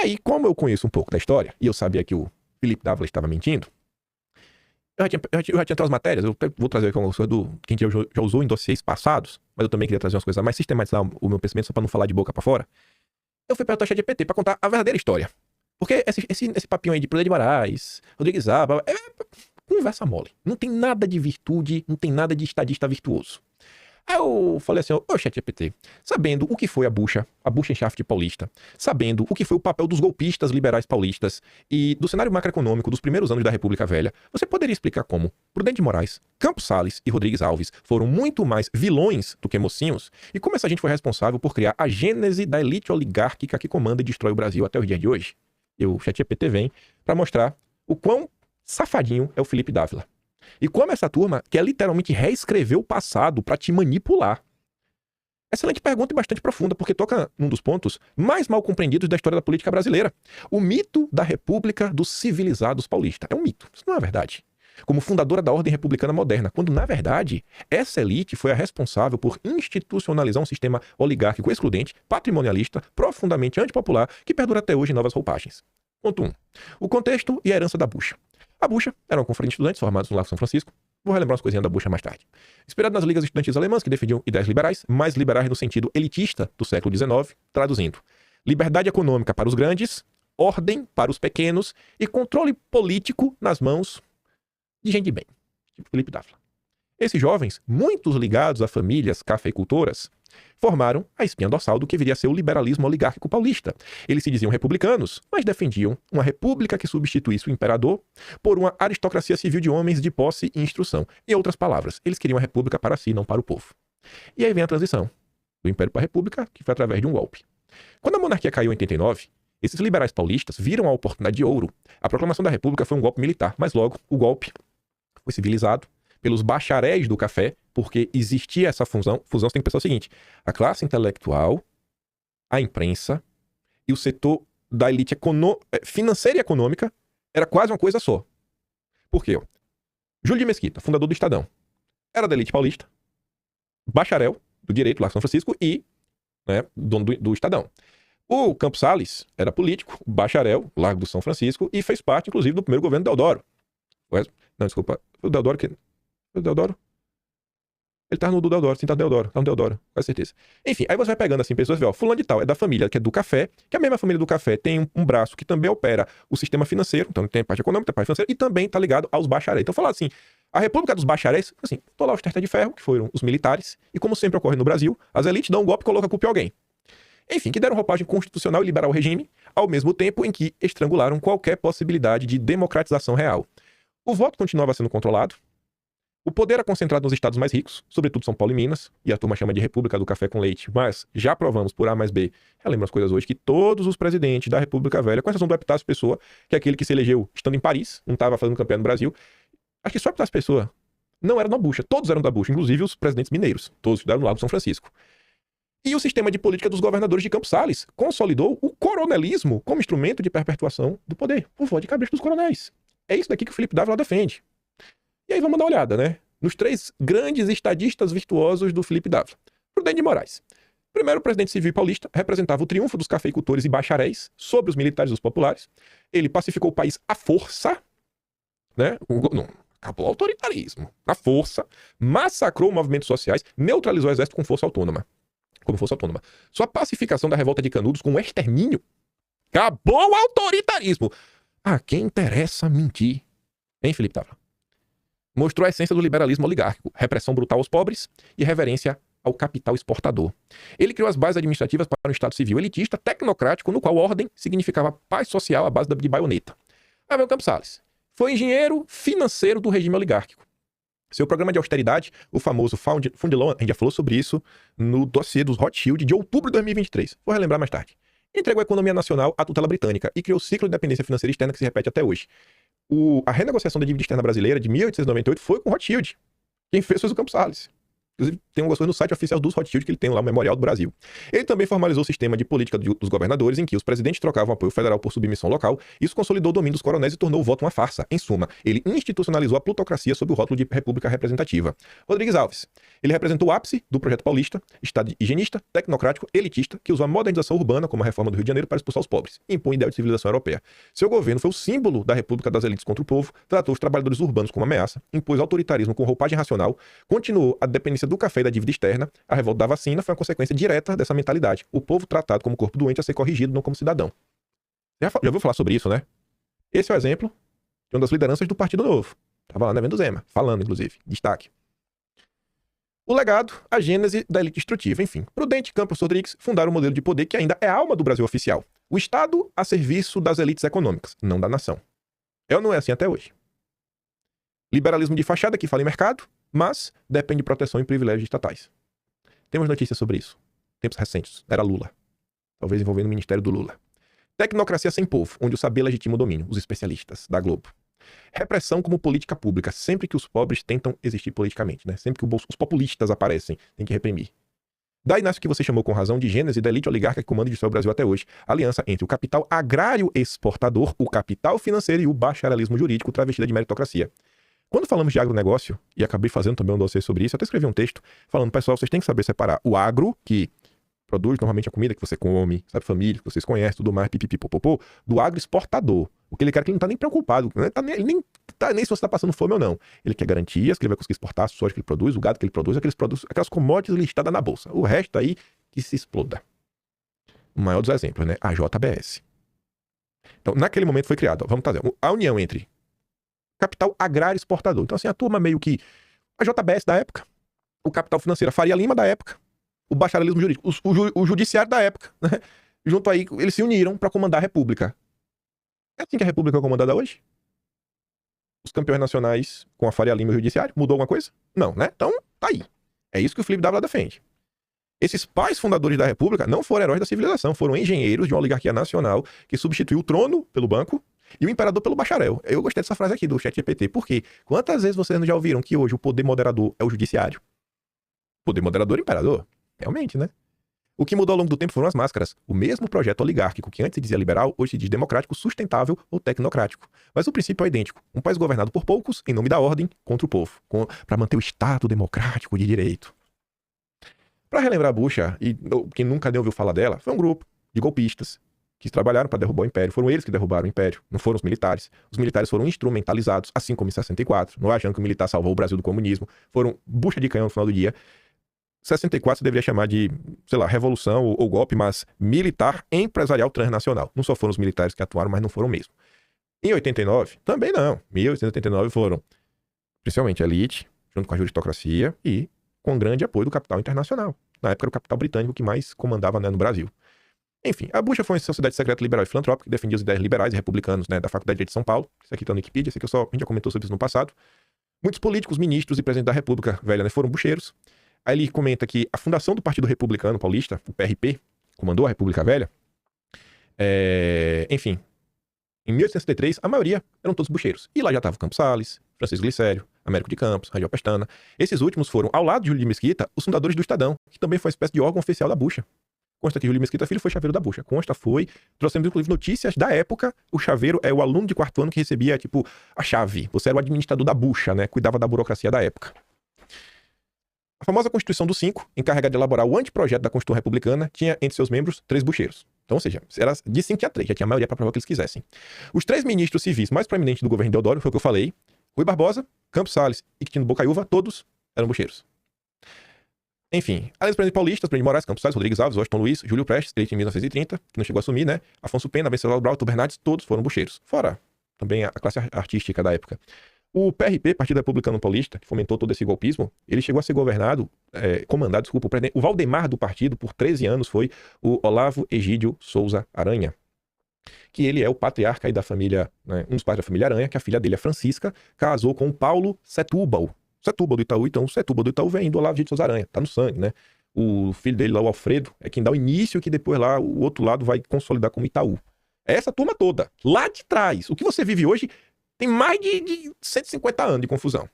aí, como eu conheço um pouco da história, e eu sabia que o Felipe Dávila estava mentindo, eu já tinha umas matérias, eu vou trazer aqui algumas coisas que a gente já usou em dossiês passados, mas eu também queria trazer umas coisas mais sistematizar o meu pensamento, só pra não falar de boca pra fora. Eu fui perguntar ao ChatGPT pra contar a verdadeira história. Porque esse papinho aí de Prudente de Moraes, Rodrigues Abba, é conversa mole. Não tem nada de virtude, não tem nada de estadista virtuoso. Aí eu falei assim, ô ChatGPT, sabendo o que foi a bucha em paulista, sabendo o que foi o papel dos golpistas liberais paulistas e do cenário macroeconômico dos primeiros anos da República Velha, você poderia explicar como Prudente de Moraes, Campos Salles e Rodrigues Alves foram muito mais vilões do que mocinhos e como essa gente foi responsável por criar a gênese da elite oligárquica que comanda e destrói o Brasil até os dias de hoje? E o ChatGPT vem para mostrar o quão safadinho é o Felipe Dávila. E como essa turma quer literalmente reescrever o passado para te manipular. Excelente pergunta e bastante profunda, porque toca num dos pontos mais mal compreendidos da história da política brasileira. O mito da República dos Civilizados Paulista. É um mito, isso não é verdade. Como fundadora da ordem republicana moderna, quando, na verdade, essa elite foi a responsável por institucionalizar um sistema oligárquico excludente, patrimonialista, profundamente antipopular, que perdura até hoje em novas roupagens. Ponto 1. O contexto e a herança da bucha. A bucha era uma conferência de estudantes formados no Largo São Francisco. Vou relembrar umas coisinhas da bucha mais tarde. Inspirado nas ligas estudantis alemãs que defendiam ideias liberais, mais liberais no sentido elitista do século XIX, traduzindo: liberdade econômica para os grandes, ordem para os pequenos e controle político nas mãos de gente de bem, tipo Felipe Dávila. Esses jovens, muitos ligados a famílias cafeicultoras, formaram a espinha dorsal do que viria a ser o liberalismo oligárquico paulista. Eles se diziam republicanos, mas defendiam uma república que substituísse o imperador por uma aristocracia civil de homens de posse e instrução. Em outras palavras, eles queriam a república para si, não para o povo. E aí vem a transição do império para a república, que foi através de um golpe. Quando a monarquia caiu em 89, esses liberais paulistas viram a oportunidade de ouro. A proclamação da república foi um golpe militar, mas logo o golpe foi civilizado pelos bacharéis do café, porque existia essa fusão. Fusão, você tem que pensar o seguinte: a classe intelectual, a imprensa e o setor da elite financeira e econômica era quase uma coisa só. Por quê? Júlio de Mesquita, fundador do Estadão, era da elite paulista, bacharel do direito lá em São Francisco e dono do Estadão. O Campos Salles era político, bacharel, Largo do São Francisco, e fez parte, inclusive, do primeiro governo Deodoro. Não, desculpa, foi o Deodoro que... Foi o Deodoro? Ele tá no do Deodoro, sim, tá no Deodoro, com certeza. Enfim, aí você vai pegando assim, pessoas, vê, ó, fulano de tal, é da família que é do café, que a mesma família do café tem um braço que também opera o sistema financeiro, então tem a parte econômica, tem a parte financeira, e também tá ligado aos bacharéis. Então, falar assim, a República dos Bacharéis, assim, tô lá os Testa de Ferro, que foram os militares, e como sempre ocorre no Brasil, as elites dão um golpe e colocam a culpa em alguém. Enfim, que deram roupagem constitucional e liberal ao regime, ao mesmo tempo em que estrangularam qualquer possibilidade de democratização real. O voto continuava sendo controlado, o poder era concentrado nos estados mais ricos, sobretudo São Paulo e Minas, e a turma chama de República do Café com Leite, mas já provamos por A mais B, relembro as coisas hoje, que todos os presidentes da República Velha, com exceção do Epitácio Pessoa, que é aquele que se elegeu estando em Paris, não estava fazendo campanha no Brasil, acho que só Epitácio Pessoa não era da bucha, todos eram da bucha, inclusive os presidentes mineiros, todos estudaram no Lago São Francisco. E o sistema de política dos governadores de Campos Salles consolidou o coronelismo como instrumento de perpetuação do poder, o voto de cabrito dos coronéis. É isso daqui que o Felipe Dávila defende. E aí vamos dar uma olhada, né? Nos três grandes estadistas virtuosos do Felipe Dávila. Prudente de Moraes. Primeiro, o presidente civil paulista representava o triunfo dos cafeicultores e bacharéis sobre os militares e os populares. Ele pacificou o país à força, né? Não, acabou o autoritarismo. À força, massacrou movimentos sociais, neutralizou o exército com força autônoma. Como força autônoma. Sua pacificação da revolta de Canudos com o extermínio. Acabou o autoritarismo. A quem interessa mentir? Hein, Felipe Dávila? Mostrou a essência do liberalismo oligárquico, repressão brutal aos pobres e reverência ao capital exportador. Ele criou as bases administrativas para um Estado civil elitista, tecnocrático, no qual ordem significava paz social à base de baioneta. Aí vem o Campos Salles. Foi engenheiro financeiro do regime oligárquico. Seu programa de austeridade, o famoso Fund Loan, a gente já falou sobre isso no dossiê dos Rothschild de outubro de 2023. Vou relembrar mais tarde. Entregou a economia nacional à tutela britânica e criou o ciclo de dependência financeira externa que se repete até hoje. A renegociação da dívida externa brasileira de 1898 foi com Rothschild. Quem fez foi o Campos Salles. Inclusive, tem algumas coisas no site oficial dos Rothschild que ele tem lá, o Memorial do Brasil. Ele também formalizou o sistema de política dos governadores, em que os presidentes trocavam apoio federal por submissão local. Isso consolidou o domínio dos coronéis e tornou o voto uma farsa. Em suma, ele institucionalizou a plutocracia sob o rótulo de república representativa. Rodrigues Alves. Ele representou o ápice do projeto paulista, estado higienista, tecnocrático, elitista, que usou a modernização urbana, como a reforma do Rio de Janeiro, para expulsar os pobres, e impõe ideal de civilização europeia. Seu governo foi o símbolo da república das elites contra o povo, tratou os trabalhadores urbanos como ameaça, impôs autoritarismo com roupagem racional, continuou a dependência do café e da dívida externa. A revolta da vacina foi uma consequência direta dessa mentalidade. O povo tratado como corpo doente a ser corrigido, não como cidadão. Já ouviu falar sobre isso, né? Esse é o exemplo de uma das lideranças do Partido Novo. Estava lá na Evento Zema, falando, inclusive. Destaque. O legado, a gênese da elite destrutiva. Enfim, Prudente e Campos Rodrigues fundaram um modelo de poder que ainda é a alma do Brasil oficial. O Estado a serviço das elites econômicas, não da nação. É ou não é assim até hoje? Liberalismo de fachada que fala em mercado, mas depende de proteção e privilégios estatais. Temos notícias sobre isso. Tempos recentes. Era Lula. Talvez envolvendo o ministério do Lula. Tecnocracia sem povo, onde o saber legitima o domínio. Os especialistas da Globo. Repressão como política pública, sempre que os pobres tentam existir politicamente, né? Sempre que os populistas aparecem, tem que reprimir. Daí nasce o que você chamou com razão de gênese da elite oligarca que comanda e destrói o Brasil até hoje. A aliança entre o capital agrário exportador, o capital financeiro e o bacharelismo jurídico travestida de meritocracia. Quando falamos de agronegócio, e acabei fazendo também um dossiê sobre isso, eu até escrevi um texto falando, pessoal, vocês têm que saber separar o agro, que produz normalmente a comida que você come, sabe, família, que vocês conhecem, tudo mais, pipipipopopô, do agro exportador. O que ele quer é que ele não tá nem preocupado, ele nem se você tá passando fome ou não. Ele quer garantias que ele vai conseguir exportar a soja que ele produz, o gado que ele produz, aquelas commodities listadas na bolsa. O resto aí que se exploda. O maior dos exemplos, né? A JBS. Então, naquele momento foi criado, vamos trazer, a união entre capital agrário exportador. Então, assim, a turma meio que a JBS da época, o capital financeiro, a Faria Lima da época, o bacharelismo jurídico, o judiciário da época, né? Junto aí, eles se uniram para comandar a República. É assim que a República é comandada hoje? Os campeões nacionais com a Faria Lima e o judiciário? Mudou alguma coisa? Não, né? Então, tá aí. É isso que o Felipe Dávila defende. Esses pais fundadores da República não foram heróis da civilização, foram engenheiros de uma oligarquia nacional que substituiu o trono pelo banco e o imperador pelo bacharel. Eu gostei dessa frase aqui do ChatGPT. Por quê? Quantas vezes vocês já ouviram que hoje o poder moderador é o judiciário? Poder moderador é o imperador. Realmente, né? O que mudou ao longo do tempo foram as máscaras. O mesmo projeto oligárquico que antes se dizia liberal, hoje se diz democrático, sustentável ou tecnocrático. Mas o princípio é idêntico. Um país governado por poucos, em nome da ordem, contra o povo. Para manter o Estado democrático de direito. Para relembrar a Bucha, e quem nunca nem ouviu falar dela, foi um grupo de golpistas que trabalharam para derrubar o Império. Foram eles que derrubaram o Império, não foram os militares. Os militares foram instrumentalizados, assim como em 64, não achando que o militar salvou o Brasil do comunismo. Foram bucha de canhão no final do dia. 64 você deveria chamar de, sei lá, revolução ou golpe, mas militar empresarial transnacional. Não só foram os militares que atuaram, mas não foram mesmo. Em 89, também não. 1889 foram, principalmente a elite, junto com a aristocracia e com grande apoio do capital internacional. Na época era o capital britânico que mais comandava, né, no Brasil. Enfim, a Bucha foi uma sociedade secreta liberal e filantrópica que defendia as ideias liberais e republicanos, né, da Faculdade de São Paulo. Isso aqui tá no Wikipedia, isso aqui a gente já comentou sobre isso no passado. Muitos políticos, ministros e presidentes da República Velha, né, foram bucheiros. Aí ele comenta que a fundação do Partido Republicano Paulista, o PRP, comandou a República Velha. Enfim, em 1863, a maioria eram todos bucheiros. E lá já estavam Campos Sales, Francisco Glicério, Américo de Campos, Rangel Pestana. Esses últimos foram, ao lado de Júlio de Mesquita, os fundadores do Estadão, que também foi uma espécie de órgão oficial da Bucha. Consta que Júlio de Mesquita Filho foi chaveiro da Bucha. Trouxemos inclusive notícias da época. O chaveiro é o aluno de quarto ano que recebia, tipo, a chave. Você era o administrador da Bucha, né? Cuidava da burocracia da época. A famosa Constituição dos Cinco, encarregada de elaborar o anteprojeto da Constituição Republicana, tinha entre seus membros 3 bucheiros. Então, ou seja, era de 5 tinha 3, já tinha a maioria para provar o que eles quisessem. Os 3 ministros civis mais proeminentes do governo de Deodoro, foi o que eu falei, Rui Barbosa, Campos Sales e Quitino Bocaiúva, todos eram bucheiros. Enfim, além dos presidentes paulistas, Prêmio de Moraes, Campos Sales, Rodrigues Alves, Washington Luiz, Júlio Prestes, eleito em 1930, que não chegou a assumir, né? Afonso Pena, Venceslau Brau, Arthur Bernardes, todos foram bucheiros. Fora também a classe artística da época. O PRP, Partido Republicano Paulista, que fomentou todo esse golpismo, ele chegou a ser comandado, o Valdemar do partido, por 13 anos, foi o Olavo Egídio Souza Aranha, que ele é o patriarca aí da família, né, um dos pais da família Aranha, que a filha dele é Francisca, casou com o Paulo Setúbal do Itaú. Então o Setúbal do Itaú vem do Olavo Egídio Souza Aranha, tá no sangue, né? O filho dele lá, o Alfredo, é quem dá o início, que depois lá o outro lado vai consolidar como Itaú. É essa turma toda, lá de trás. O que você vive hoje tem mais de 150 anos de confusão.